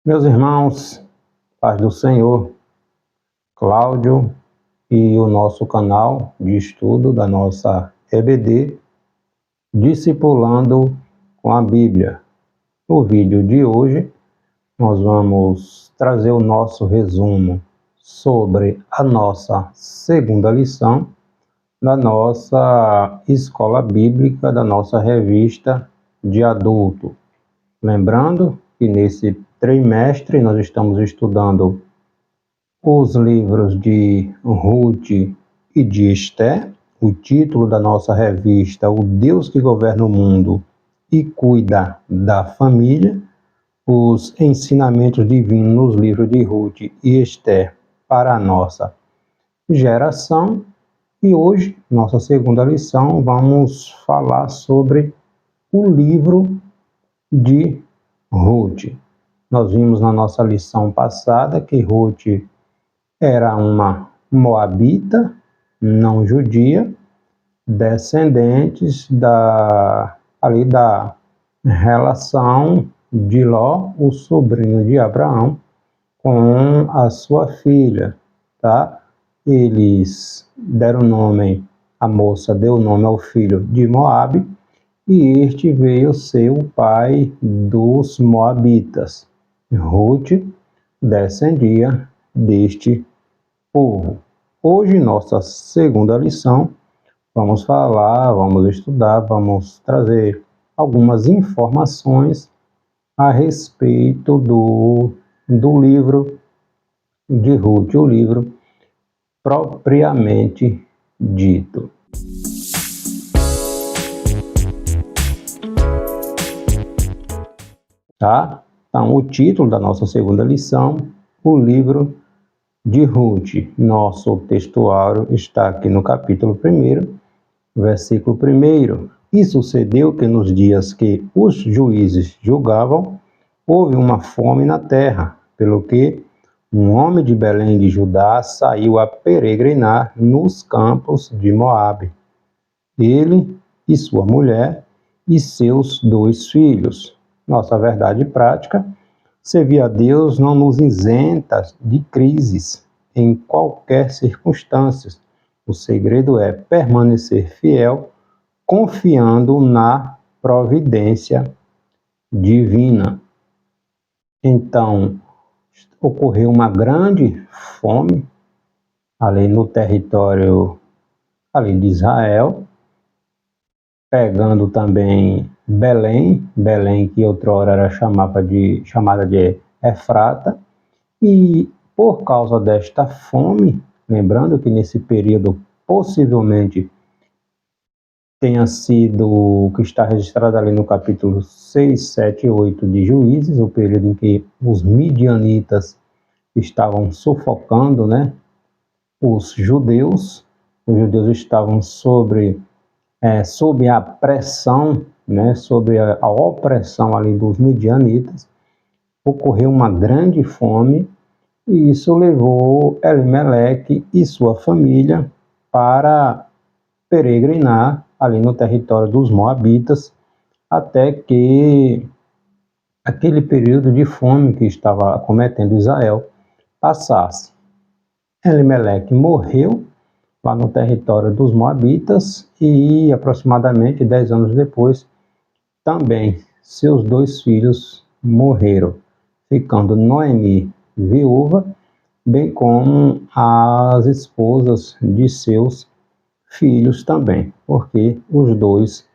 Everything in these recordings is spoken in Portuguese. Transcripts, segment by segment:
Meus irmãos, paz do Senhor, Cláudio e o nosso canal de estudo da nossa EBD, Discipulando com a Bíblia. No vídeo de hoje, nós vamos trazer o nosso resumo sobre a nossa segunda lição da nossa escola bíblica, da nossa revista de adulto. Lembrando que nesse trimestre nós estamos estudando os livros de Ruth e de Esther. O título da nossa revista, O Deus que Governa o Mundo e Cuida da Família. Os ensinamentos divinos nos livros de Ruth e Esther para a nossa geração. E hoje, nossa segunda lição, vamos falar sobre o livro de Ruth. Nós vimos na nossa lição passada que Ruth era uma moabita, não judia, descendentes da relação de Ló, o sobrinho de Abraão, com a sua filha, tá? Eles deram nome, a moça deu nome ao filho de Moabe, e este veio ser o pai dos moabitas. Ruth descendia deste povo. Hoje, nossa segunda lição, vamos estudar, vamos trazer algumas informações a respeito do livro de Ruth, o livro propriamente dito. Tá? Então, o título da nossa segunda lição, o livro de Ruth. Nosso textuário está aqui no capítulo 1, versículo 1. E sucedeu que nos dias que os juízes julgavam, houve uma fome na terra, pelo que um homem de Belém de Judá saiu a peregrinar nos campos de Moabe. Ele e sua mulher e seus 2 filhos. Nossa verdade prática: servir a Deus não nos isenta de crises em qualquer circunstância. O segredo é permanecer fiel, confiando na providência divina. Então, ocorreu uma grande fome ali no território de Israel, pegando também Belém que outrora era chamada de Efrata, e por causa desta fome, lembrando que nesse período possivelmente tenha sido o que está registrado ali no capítulo 6, 7 e 8 de Juízes, o período em que os midianitas estavam sufocando, os judeus estavam sob a pressão, sob a opressão ali dos midianitas. Ocorreu uma grande fome e isso levou Elimeleque e sua família para peregrinar ali no território dos moabitas, até que aquele período de fome que estava acometendo Israel passasse. Elimeleque morreu lá no território dos moabitas e aproximadamente 10 anos depois também seus 2 filhos morreram, ficando Noemi viúva, bem como as esposas de seus filhos também, porque os 2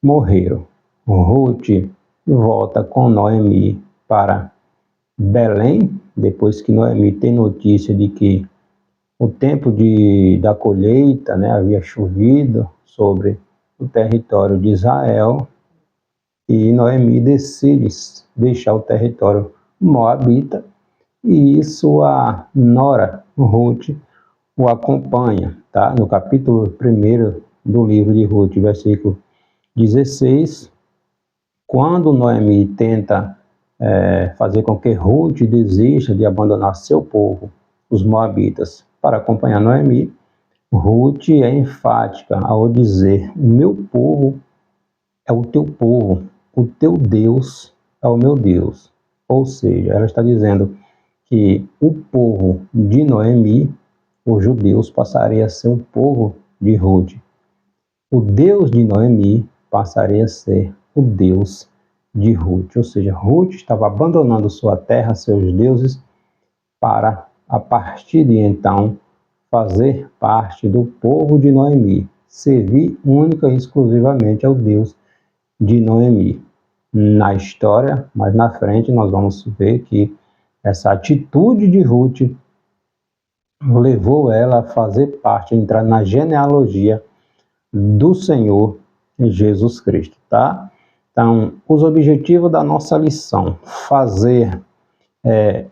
morreram. Ruth volta com Noemi para Belém, depois que Noemi tem notícia de que o tempo da colheita, havia chovido sobre o território de Israel, e Noemi decide deixar o território moabita, e sua nora, Ruth, o acompanha, tá? No capítulo 1 do livro de Ruth, versículo 16, quando Noemi tenta fazer com que Ruth desista de abandonar seu povo, os moabitas, para acompanhar Noemi, Ruth é enfática ao dizer: o meu povo é o teu povo, o teu Deus é o meu Deus. Ou seja, ela está dizendo que o povo de Noemi, os judeus, passaria a ser o povo de Ruth. O Deus de Noemi passaria a ser o Deus de Ruth. Ou seja, Ruth estava abandonando sua terra, seus deuses, para, a partir de então, fazer parte do povo de Noemi, servir única e exclusivamente ao Deus de Noemi. Na história, mais na frente, nós vamos ver que essa atitude de Ruth levou ela a fazer parte, a entrar na genealogia do Senhor Jesus Cristo, tá? Então, os objetivos da nossa lição: fazer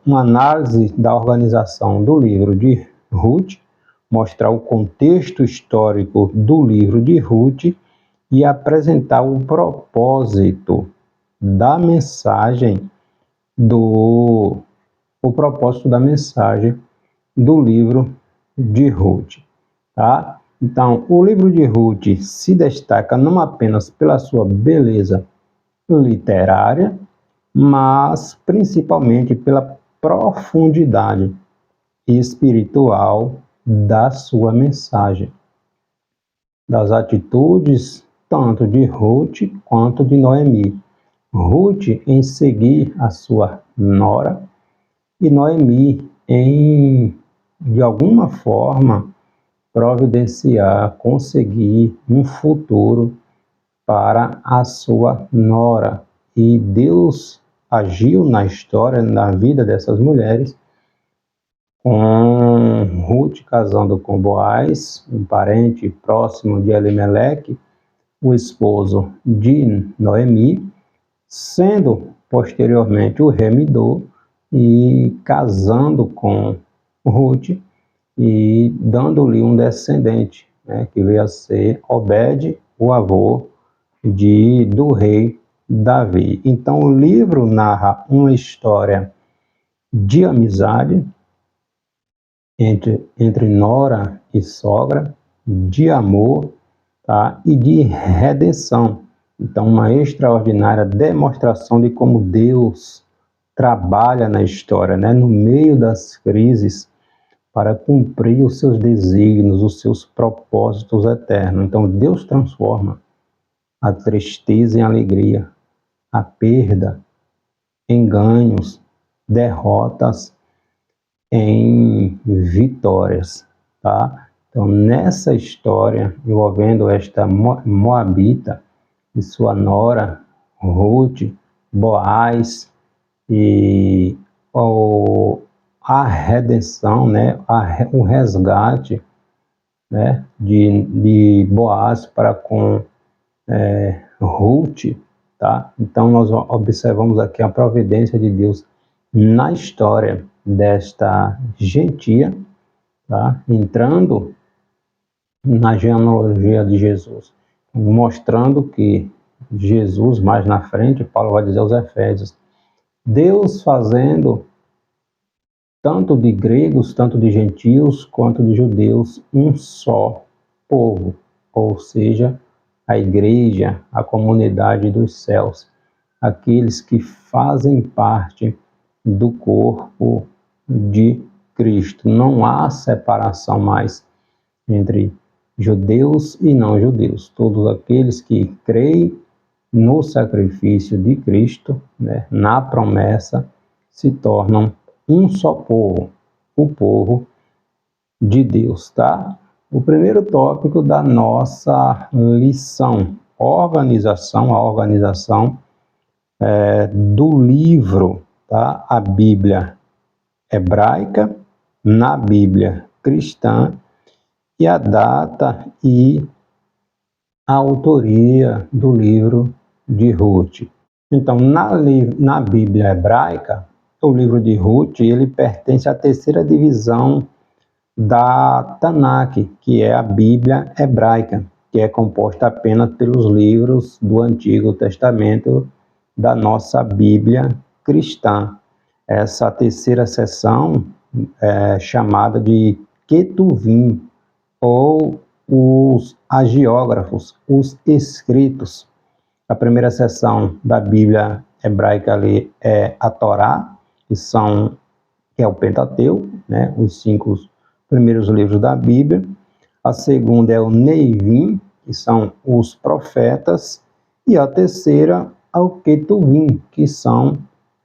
uma análise da organização do livro de Ruth, mostrar o contexto histórico do livro de Ruth e apresentar o propósito da mensagem do livro de Ruth, tá? Então, o livro de Ruth se destaca não apenas pela sua beleza literária, mas principalmente pela profundidade espiritual da sua mensagem, das atitudes tanto de Ruth quanto de Noemi. Ruth em seguir a sua nora e Noemi em, de alguma forma, providenciar, conseguir um futuro para a sua nora. E Deus agiu na história, na vida dessas mulheres, com Ruth casando com Boaz, um parente próximo de Elimeleque, o esposo de Noemi, sendo posteriormente o remidor e casando com Ruth e dando-lhe um descendente, né, que veio a ser Obed, o avô do rei Davi. Então o livro narra uma história de amizade entre nora e sogra, de amor, tá, e de redenção. Então, uma extraordinária demonstração de como Deus trabalha na história, né, no meio das crises, para cumprir os seus desígnios, os seus propósitos eternos. Então, Deus transforma a tristeza em alegria, a perda em ganhos, derrotas em vitórias, tá? Então, nessa história envolvendo esta Moabita e sua nora, Ruth, Boaz e a redenção, né, o resgate, né, de Boaz para com Ruth, tá? Então nós observamos aqui a providência de Deus na história desta gentia, tá? Entrando na genealogia de Jesus, mostrando que Jesus, mais na frente, Paulo vai dizer aos Efésios, Deus fazendo tanto de gregos, tanto de gentios, quanto de judeus, um só povo, ou seja, a igreja, a comunidade dos céus, aqueles que fazem parte do corpo de Cristo. Não há separação mais entre judeus e não judeus. Todos aqueles que creem no sacrifício de Cristo, né, na promessa, se tornam um só povo, o povo de Deus, tá? O primeiro tópico da nossa lição, a organização do livro, tá? A Bíblia hebraica, na Bíblia cristã, e a data e a autoria do livro de Ruth. Então, na Bíblia hebraica, o livro de Ruth, ele pertence à terceira divisão da Tanakh, que é a Bíblia hebraica, que é composta apenas pelos livros do Antigo Testamento da nossa Bíblia cristã. Essa terceira seção é chamada de Ketuvim, ou os hagiógrafos, os escritos. A primeira seção da Bíblia hebraica ali é a Torá, que é o Pentateuco, né? Os 5 primeiros livros da Bíblia. A segunda é o Neivim, que são os profetas. E a terceira é o Ketuvim, que são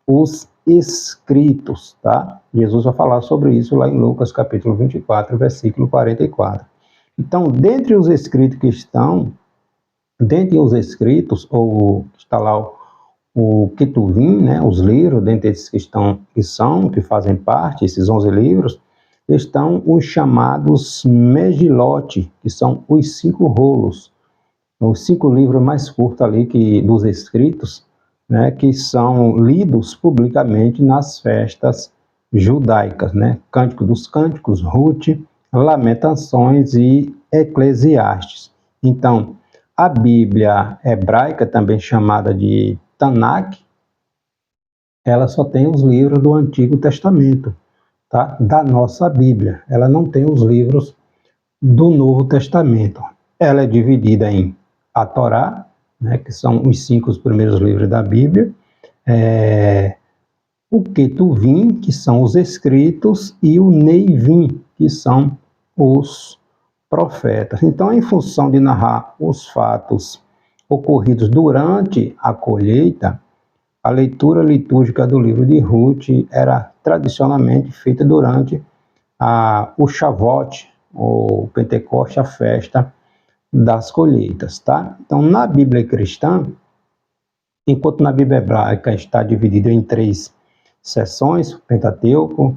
os escritos, tá? Jesus vai falar sobre isso lá em Lucas, capítulo 24, versículo 44. Então, dentre os escritos, ou está lá o Ketuvim, né, os livros, dentre esses que fazem parte, esses 11 livros, estão os chamados Megilote, que são os 5 rolos, os 5 livros mais curtos ali dos escritos, né, que são lidos publicamente nas festas judaicas, né? Cântico dos Cânticos, Ruth, Lamentações e Eclesiastes. Então, a Bíblia hebraica, também chamada de Tanakh, ela só tem os livros do Antigo Testamento, tá? Da nossa Bíblia. Ela não tem os livros do Novo Testamento. Ela é dividida em a Torá, né, que são os 5 primeiros livros da Bíblia, o Ketuvim, que são os escritos, e o Neivim, que são os profetas. Então, em função de narrar os fatos ocorridos durante a colheita, a leitura litúrgica do livro de Ruth era tradicionalmente feita durante o Shavuot, ou Pentecoste, a festa das colheitas, tá? Então, na Bíblia cristã, enquanto na Bíblia hebraica está dividido em 3 seções, o Pentateuco,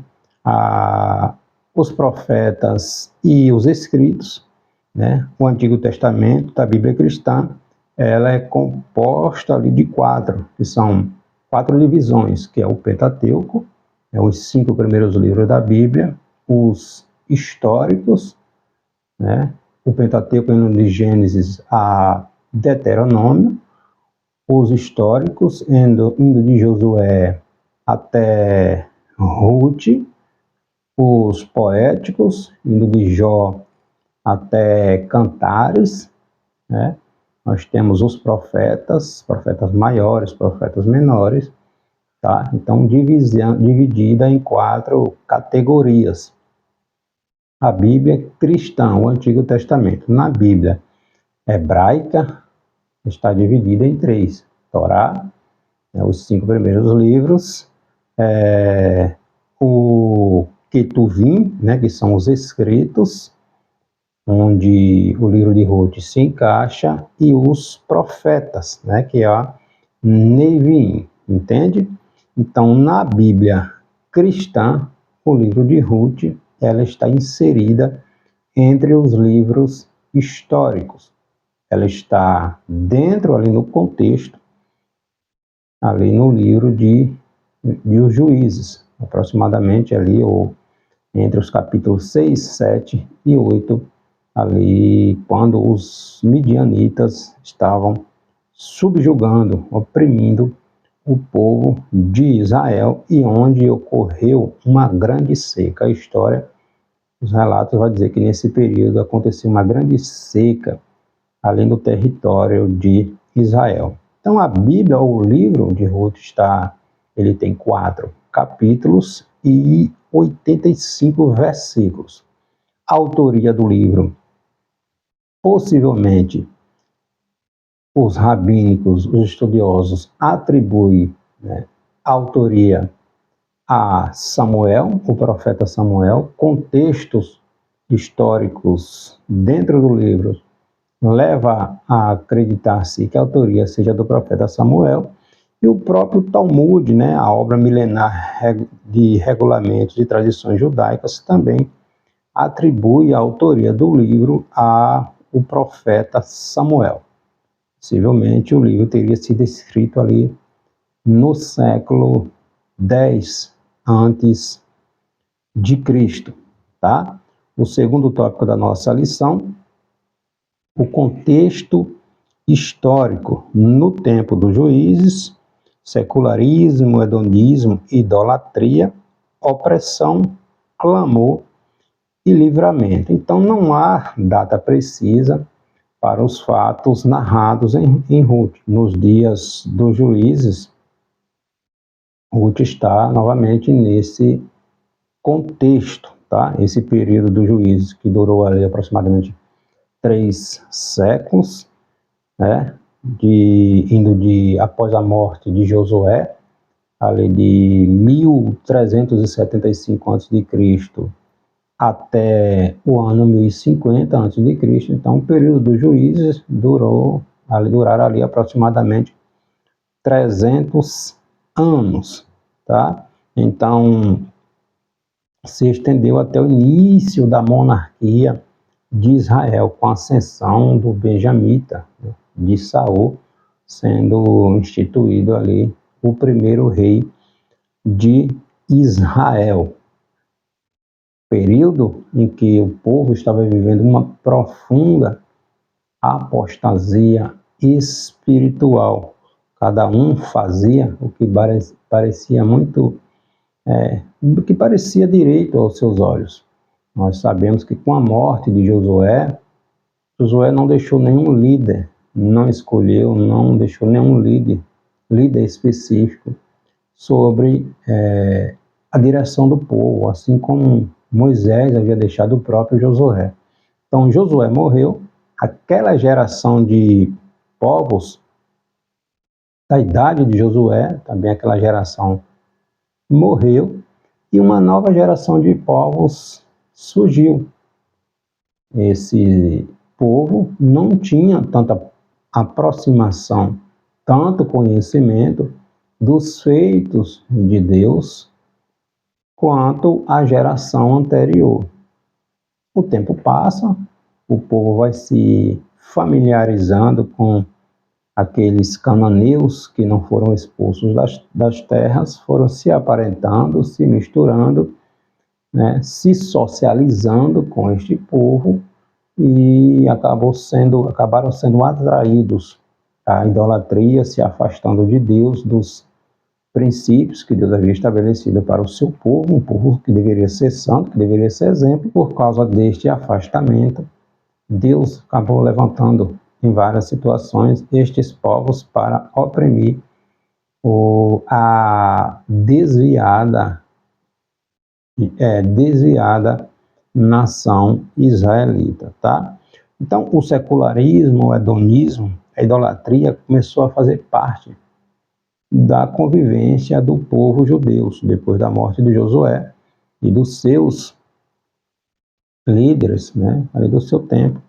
os profetas e os escritos, né? O Antigo Testamento da Bíblia cristã, ela é composta ali de 4, que são 4 divisões, que é o Pentateuco, os 5 primeiros livros da Bíblia, os históricos, né? O Pentateuco indo de Gênesis a Deuteronômio, os históricos indo de Josué até Ruth, os poéticos indo de Jó até Cantares, né? Nós temos os profetas maiores, profetas menores, tá? Então, dividida em 4 categorias. A Bíblia cristã, o Antigo Testamento. Na Bíblia hebraica, está dividida em 3. Torá, os 5 primeiros livros, o Ketuvim, né, que são os escritos, onde o livro de Ruth se encaixa, e os profetas, né, que é a Neivim, entende? Então, na Bíblia cristã, o livro de Ruth, ela está inserida entre os livros históricos. Ela está dentro, ali no contexto, ali no livro de os Juízes, aproximadamente ali, ou entre os capítulos 6, 7 e 8, ali quando os midianitas estavam subjugando, oprimindo o povo de Israel, e onde ocorreu uma grande seca. A história, os relatos vão dizer que nesse período aconteceu uma grande seca ali no território de Israel. Então, a Bíblia, ou o livro de Ruth, ele tem 4 capítulos e 85 versículos. A autoria do livro, possivelmente, os rabínicos, os estudiosos, atribuem, né, a autoria a Samuel, o profeta Samuel. Contextos históricos dentro do livro leva a acreditar-se que a autoria seja do profeta Samuel, e o próprio Talmud, né, a obra milenar de regulamentos e tradições judaicas, também atribui a autoria do livro ao profeta Samuel. Possivelmente o livro teria sido escrito ali no século X antes de Cristo, tá? O segundo tópico da nossa lição, o contexto histórico no tempo dos juízes, secularismo, hedonismo, idolatria, opressão, clamor e livramento. Então, não há data precisa para os fatos narrados em Ruth. Nos dias dos juízes, Ruth está novamente nesse contexto, tá? Esse período dos juízes que durou ali aproximadamente 3 séculos, né? Após a morte de Josué, ali de 1375 a.C. até o ano 1050 a.C. Então, o período dos juízes duraram ali aproximadamente 300 anos, tá? Então, se estendeu até o início da monarquia de Israel, com a ascensão do benjamita, né, de Saul, sendo instituído ali o primeiro rei de Israel. Período em que o povo estava vivendo uma profunda apostasia espiritual. Cada um fazia o que parecia muito, o que parecia direito aos seus olhos. Nós sabemos que com a morte de Josué não deixou nenhum líder, não escolheu, não deixou nenhum líder específico sobre a direção do povo, assim como Moisés havia deixado o próprio Josué. Então Josué morreu, aquela geração de povos da idade de Josué, também aquela geração morreu, e uma nova geração de povos surgiu. Esse povo não tinha tanta aproximação, tanto conhecimento dos feitos de Deus quanto a geração anterior. O tempo passa, o povo vai se familiarizando com aqueles cananeus que não foram expulsos das terras, foram se aparentando, se misturando, né, se socializando com este povo e acabaram sendo atraídos à idolatria, se afastando de Deus, dos princípios que Deus havia estabelecido para o seu povo, um povo que deveria ser santo, que deveria ser exemplo. Por causa deste afastamento, Deus acabou levantando em várias situações estes povos para oprimir a desviada nação israelita, tá? Então, o secularismo, o hedonismo, a idolatria começou a fazer parte da convivência do povo judeu, depois da morte de Josué e dos seus líderes, né, ali do seu tempo.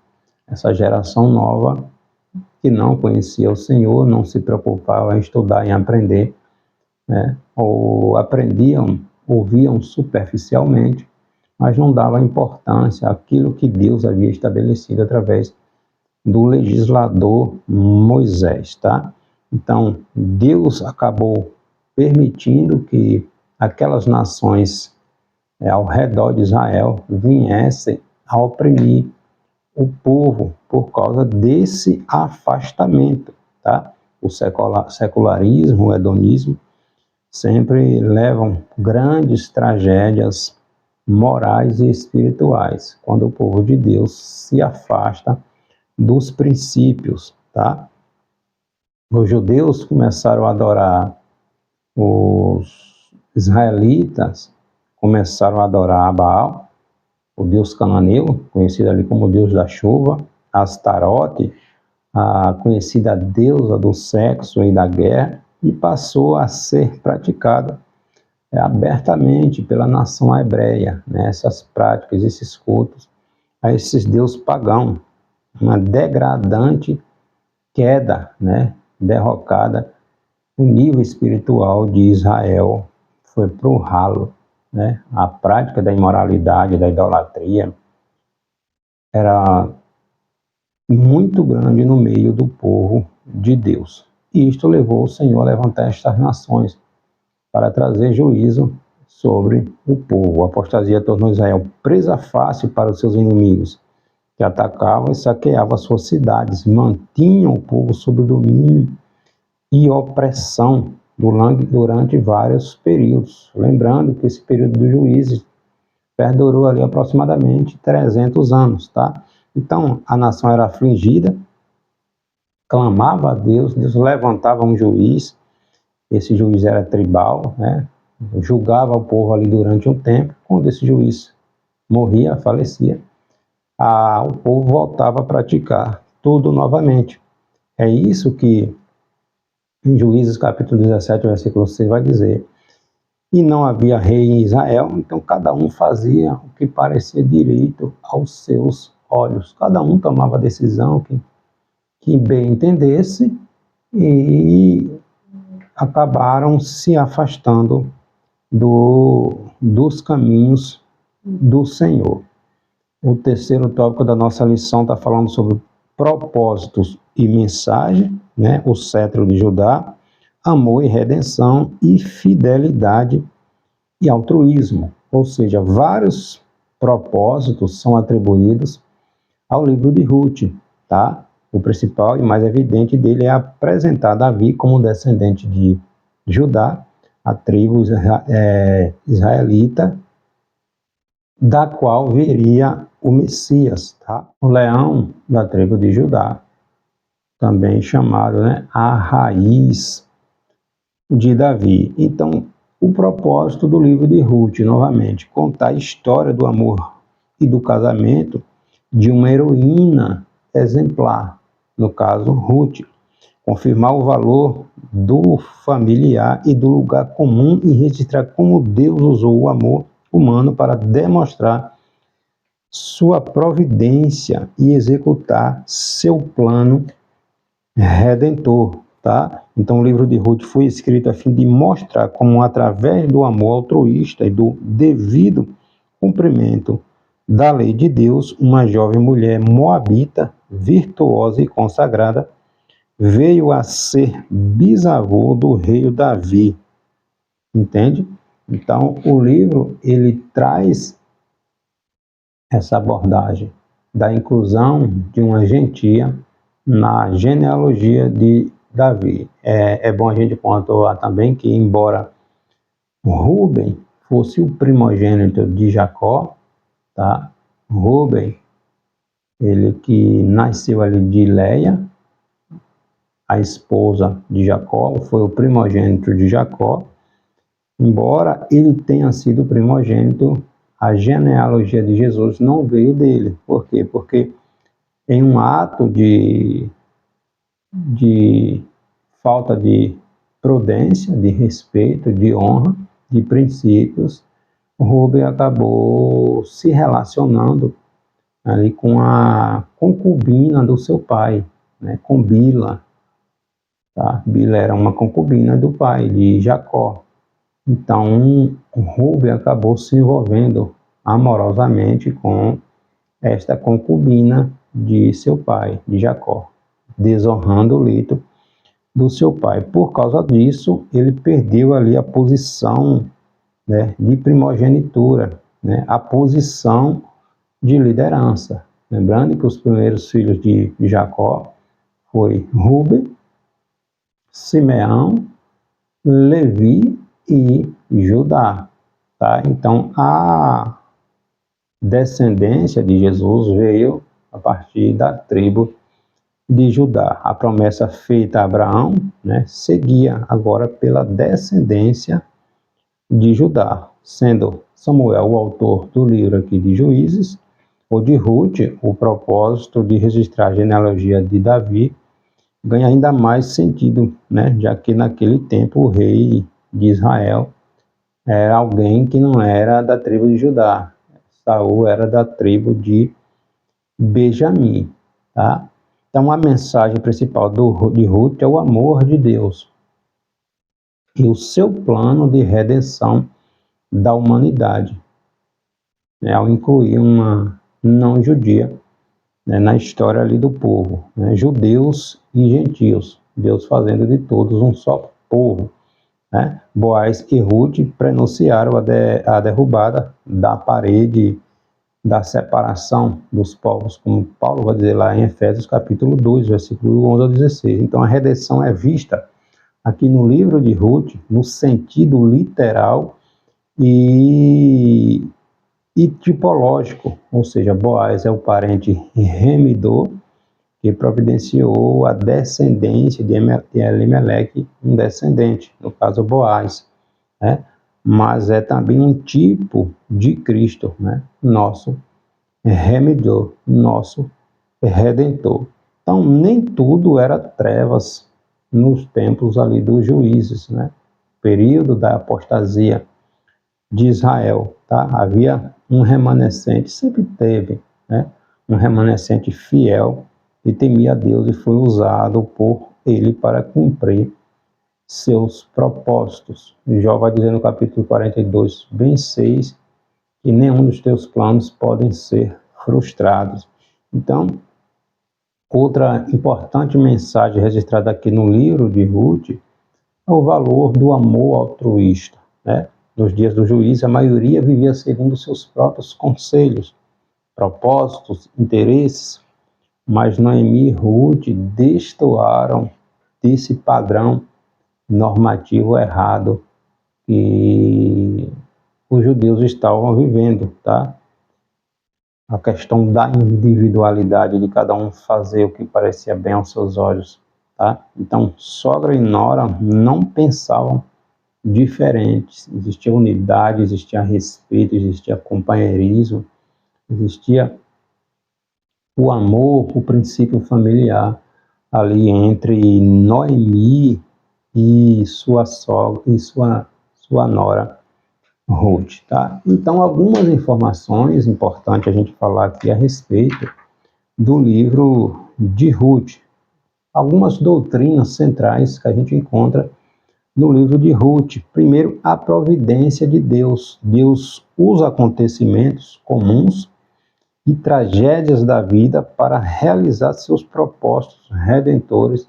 Essa geração nova que não conhecia o Senhor, não se preocupava em estudar, em aprender, né, ou aprendiam, ouviam superficialmente, mas não dava importância àquilo que Deus havia estabelecido através do legislador Moisés, tá? Então, Deus acabou permitindo que aquelas nações ao redor de Israel viessem a oprimir o povo por causa desse afastamento, tá? O secularismo, o hedonismo, sempre levam grandes tragédias morais e espirituais, quando o povo de Deus se afasta dos princípios, tá? Os judeus começaram a adorar, os israelitas começaram a adorar a Baal, o deus cananeu, conhecido ali como o deus da chuva, Astarote, a conhecida deusa do sexo e da guerra, e passou a ser praticada abertamente pela nação hebreia, né? Essas práticas, esses cultos a esses deuses pagãos, uma degradante queda, né? Derrocada, o nível espiritual de Israel foi para o ralo, né? A prática da imoralidade, da idolatria, era muito grande no meio do povo de Deus. E isto levou o Senhor a levantar estas nações para trazer juízo sobre o povo. A apostasia tornou Israel presa fácil para os seus inimigos, que atacavam e saqueavam as suas cidades, mantinham o povo sob domínio e opressão durante vários períodos. Lembrando que esse período dos juízes perdurou ali aproximadamente 300 anos, tá? Então, a nação era afligida, clamava a Deus, Deus levantava um juiz, esse juiz era tribal, né? Julgava o povo ali durante um tempo. Quando esse juiz morria, falecia, o povo voltava a praticar tudo novamente. É isso que em Juízes capítulo 17, versículo 6 vai dizer: e não havia rei em Israel, então cada um fazia o que parecia direito aos seus olhos. Cada um tomava a decisão que bem entendesse, e acabaram se afastando dos caminhos do Senhor. O terceiro tópico da nossa lição está falando sobre propósitos e mensagem, né? O cetro de Judá, amor e redenção, e fidelidade e altruísmo. Ou seja, vários propósitos são atribuídos ao livro de Ruth, tá? O principal e mais evidente dele é apresentar Davi como descendente de Judá, a tribo israelita, da qual viria o Messias, tá? O leão da tribo de Judá, também chamado, né, a raiz de Davi. Então, o propósito do livro de Ruth, novamente, contar a história do amor e do casamento de uma heroína exemplar, no caso Ruth, confirmar o valor do familiar e do lugar comum e registrar como Deus usou o amor humano para demonstrar sua providência e executar seu plano redentor, tá? Então o livro de Ruth foi escrito a fim de mostrar como, através do amor altruísta e do devido cumprimento da lei de Deus, uma jovem mulher moabita, virtuosa e consagrada, veio a ser bisavô do rei Davi, entende? Então o livro, ele traz essa abordagem da inclusão de uma gentia na genealogia de Davi. É bom a gente pontuar também que, embora Rúben fosse o primogênito de Jacó, tá? Rúben, ele que nasceu ali de Leia, a esposa de Jacó, foi o primogênito de Jacó. Embora ele tenha sido primogênito, a genealogia de Jesus não veio dele. Por quê? Porque em um ato de falta de prudência, de respeito, de honra, de princípios, Rúben acabou se relacionando ali com a concubina do seu pai, né, com Bila. Tá? Bila era uma concubina do pai, de Jacó. Então, Rúben acabou se envolvendo amorosamente com esta concubina de seu pai, de Jacó, desonrando o leito do seu pai. Por causa disso, ele perdeu ali a posição, né, de primogenitura, né, a posição de liderança. Lembrando que os primeiros filhos de Jacó foi Rúben, Simeão, Levi e Judá. Tá? Então, a descendência de Jesus veio a partir da tribo de Judá. A promessa feita a Abraão, né, seguia agora pela descendência de Judá, sendo Samuel o autor do livro aqui de Juízes, ou de Ruth, o propósito de registrar a genealogia de Davi ganha ainda mais sentido, né, já que naquele tempo o rei de Israel era alguém que não era da tribo de Judá. Saul era da tribo de Benjamim, tá? Então a mensagem principal de Ruth é o amor de Deus e o seu plano de redenção da humanidade, né, ao incluir uma não judia, né, na história ali do povo, né, judeus e gentios, Deus fazendo de todos um só povo. Né? Boaz e Ruth prenunciaram a derrubada da parede da separação dos povos, como Paulo vai dizer lá em Efésios capítulo 2, versículo 11 ao 16. Então a redenção é vista aqui no livro de Ruth, no sentido literal e tipológico, ou seja, Boaz é o parente remidor que providenciou a descendência de Elimeleque, um descendente, no caso Boaz, né? Mas é também um tipo de Cristo, né? Nosso remedor, nosso redentor. Então, nem tudo era trevas nos tempos ali dos juízes, né? Período da apostasia de Israel, tá? Havia um remanescente, sempre teve, né? Um remanescente fiel e temia a Deus e foi usado por ele para cumprir seus propósitos. Jó vai dizer no capítulo 42, bem 6, que nenhum dos teus planos podem ser frustrados. Então, outra importante mensagem registrada aqui no livro de Ruth é o valor do amor altruísta, né? Nos dias do juízo, a maioria vivia segundo seus próprios conselhos, propósitos, interesses, mas Noemi e Ruth destoaram desse padrão normativo errado que os judeus estavam vivendo, tá? A questão da individualidade de cada um fazer o que parecia bem aos seus olhos, tá? Então, sogra e nora não pensavam diferentes, existia unidade, existia respeito, existia companheirismo, existia o amor, o princípio familiar ali entre Noemi e sua sogra e sua nora Ruth, tá? Então, algumas informações importantes a gente falar aqui a respeito do livro de Ruth. Algumas doutrinas centrais que a gente encontra no livro de Ruth. Primeiro, a providência de Deus. Deus usa acontecimentos comuns e tragédias da vida para realizar seus propósitos redentores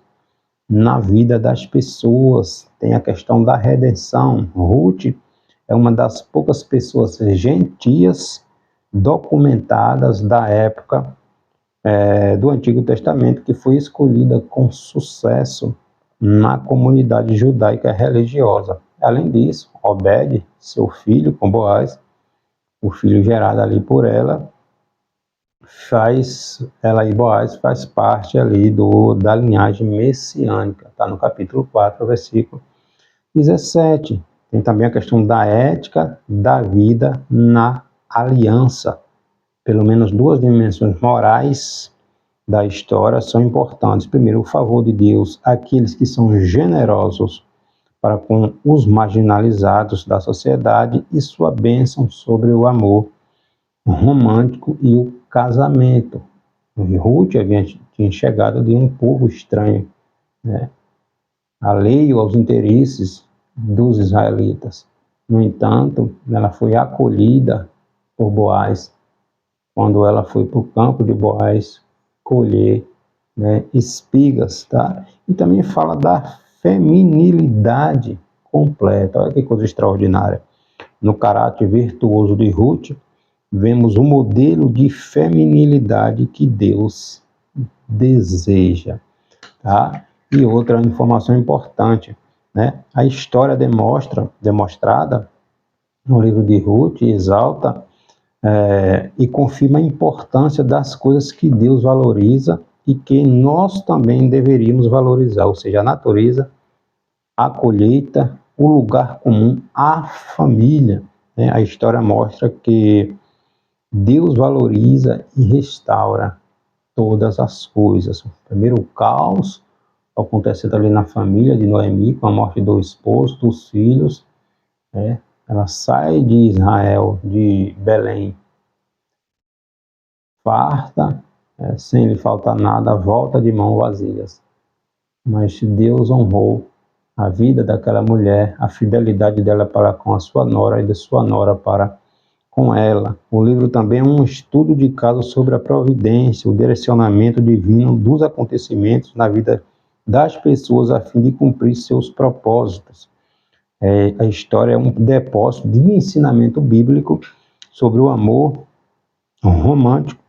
na vida das pessoas. Tem a questão da redenção. Ruth é uma das poucas pessoas gentias documentadas da época do Antigo Testamento que foi escolhida com sucesso na comunidade judaica religiosa. Além disso, Obed, seu filho com Boaz, o filho gerado ali por ela e Boaz faz parte ali da linhagem messiânica, está no capítulo 4, versículo 17. Tem também a questão da ética da vida na aliança. Pelo menos duas dimensões morais da história são importantes. Primeiro, o favor de Deus àqueles que são generosos para com os marginalizados da sociedade e sua bênção sobre o amor romântico e o casamento. Ruth tinha chegado de um povo estranho, né? Alheio aos interesses dos israelitas. No entanto, ela foi acolhida por Boaz quando ela foi para o campo de Boaz colher, né, espigas, tá? E também fala da feminilidade completa. Olha que coisa extraordinária. No caráter virtuoso de Ruth, vemos o modelo de feminilidade que Deus deseja, tá? E outra informação importante, né? A história demonstrada no livro de Ruth exalta e confirma a importância das coisas que Deus valoriza e que nós também deveríamos valorizar, ou seja, a natureza, a colheita, o lugar comum, a família, né? A história mostra que Deus valoriza e restaura todas as coisas. Primeiro, o caos acontecendo ali na família de Noemi, com a morte do esposo, dos filhos, né? Ela sai de Israel, de Belém, farta, sem lhe faltar nada, volta de mãos vazias. Mas Deus honrou a vida daquela mulher, a fidelidade dela para com a sua nora e da sua nora para com ela. O livro também é um estudo de caso sobre a providência, o direcionamento divino dos acontecimentos na vida das pessoas a fim de cumprir seus propósitos. A história é um depósito de ensinamento bíblico sobre o amor romântico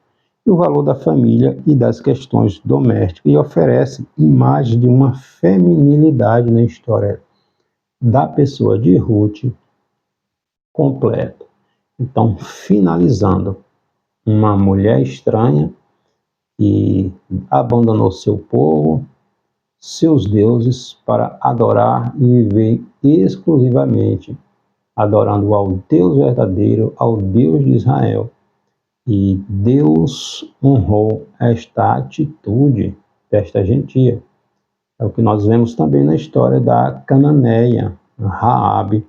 e o valor da família e das questões domésticas, e oferece imagem de uma feminilidade na história da pessoa de Ruth completa. Então, finalizando, uma mulher estranha e abandonou seu povo, seus deuses, para adorar e viver exclusivamente adorando ao Deus verdadeiro, ao Deus de Israel. E Deus honrou esta atitude desta gentia. É o que nós vemos também na história da cananeia, Raabe,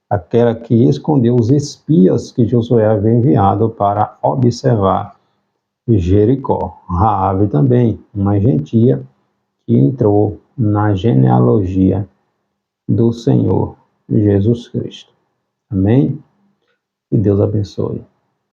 aquela que escondeu os espias que Josué havia enviado para observar Jericó. Raabe também, uma gentia que entrou na genealogia do Senhor Jesus Cristo. Amém? Que Deus abençoe.